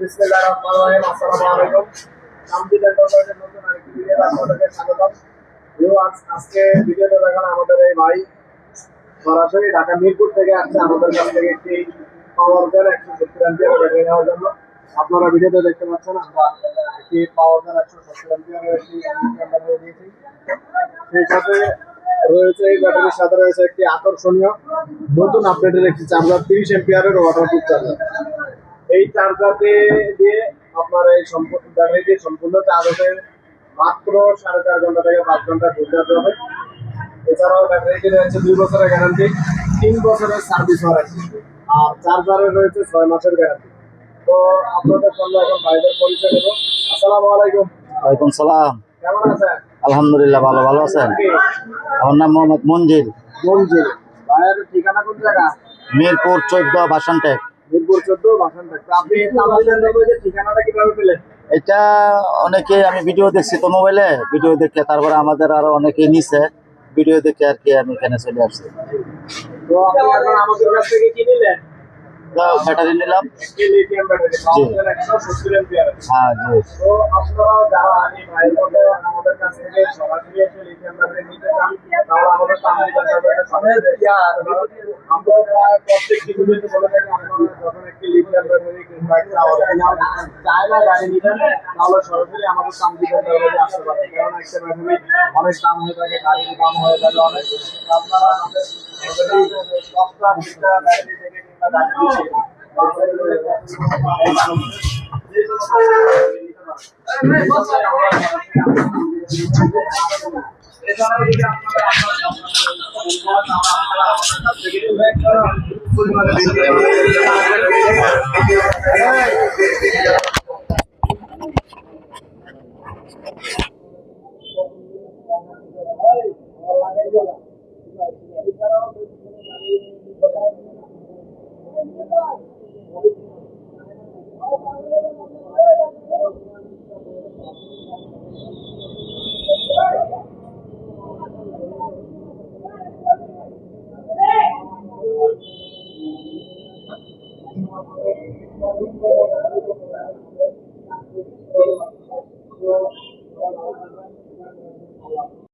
বিসমিল্লাহির রহমানির রহিম। আসসালামু আলাইকুম। সামদিলের নতুন নতুন আরেকটি ভিডিওতে আপনাদেরকে স্বাগতম। ভিউয়ার্স, আজকে ভিডিওতে দেখানো আমাদের এই ভাই সরাসরি ঢাকা মিরপুর থেকে আসছে আমাদের কাছ থেকে একটি পাওয়ার ব্যাংক 170 অ্যাম্পিয়ার ব্যাটারি নেওয়ার জন্য। আপনারা ভিডিওতে দেখতে পাচ্ছেন আমরা একটি পাওয়ার ব্যাংক 170 অ্যাম্পিয়ারের একটি ব্যাটারি দিয়েছি। সেই সাথে রয়েছে এই ব্যাটারির সাথে রয়েছে একটি আকর্ষণীয় নতুন আপডেটের একটি চার্জার 30 অ্যাম্পিয়ারের ওয়াটারপ্রুফ চার্জার। এই চার্জারটি দিয়ে আপনার এই সম্পূর্ণ ব্যাটারিটি সম্পূর্ণ চার্জ হতে মাত্র 4.5 ঘন্টা থেকে 5 ঘন্টা ঘুরতে হবে। এছাড়াও ব্যাটারিটি রয়েছে 2 বছরের গ্যারান্টি, 3 বছরের সার্ভিস ওয়ারেন্টি, আর চার্জারে রয়েছে 6 মাসের গ্যারান্টি। তো আপনাদের সঙ্গে এখন ভাইদের পরিচয় দেবো। আসসালামু আলাইকুম। ওয়ালাইকুম সালাম। কেমন আছেন? আলহামদুলিল্লাহ, ভালো আছেন? আমার নাম মোহাম্মদ মঞ্জিল। মঞ্জিল ভাইয়ের ঠিকানা কোন জায়গা? মিরপুর 14 বাসানটেক। মিরপুর 14 বাসানটেক। আপনি তামিলনাড়ুর ঠিকানাটা কিভাবে পেলেন? এটা অনেকে আমি ভিডিও দেখছি তো মোবাইলে, ভিডিও দেখে তারপরে আমাদের আরো অনেকে নিছে, ভিডিও দেখে আর কি আমি এখানে চলে আসছি। তো আপনি এখন আমাদের কাছ থেকে কি নিলেন? ব্যাটারি নিলাম। একটি লিথিয়াম ব্যাটারি 170 অ্যাম্পিয়ার। হ্যাঁ জি। তো আপনারা যারা এই ভাইয়ের মতো আমাদের কাছ থেকে সরাসরি এসে লিথিয়াম ব্যাটারি নিতে চান, তাহলে আমাদের আমরা প্রায় প্রত্যেকটি ভিডিওতে বলে থাকি, আপনারা যখন একটি লিথিয়াম ব্যাটারি কিংবা একটা অরিজিনাল চায়না গাড়ি নিবেন, তাহলে সরাসরি আমাদের সামদিকের ব্যাটারি আসতে পারেন। কারণ একটা ব্যাটারি অনেক দাম হয়ে থাকে, গাড়ির দাম হয়ে থাকে অনেক। আপনারা আমাদের সস্তা ব্যাটারি থেকে কিংবা গাড়ি দিয়ে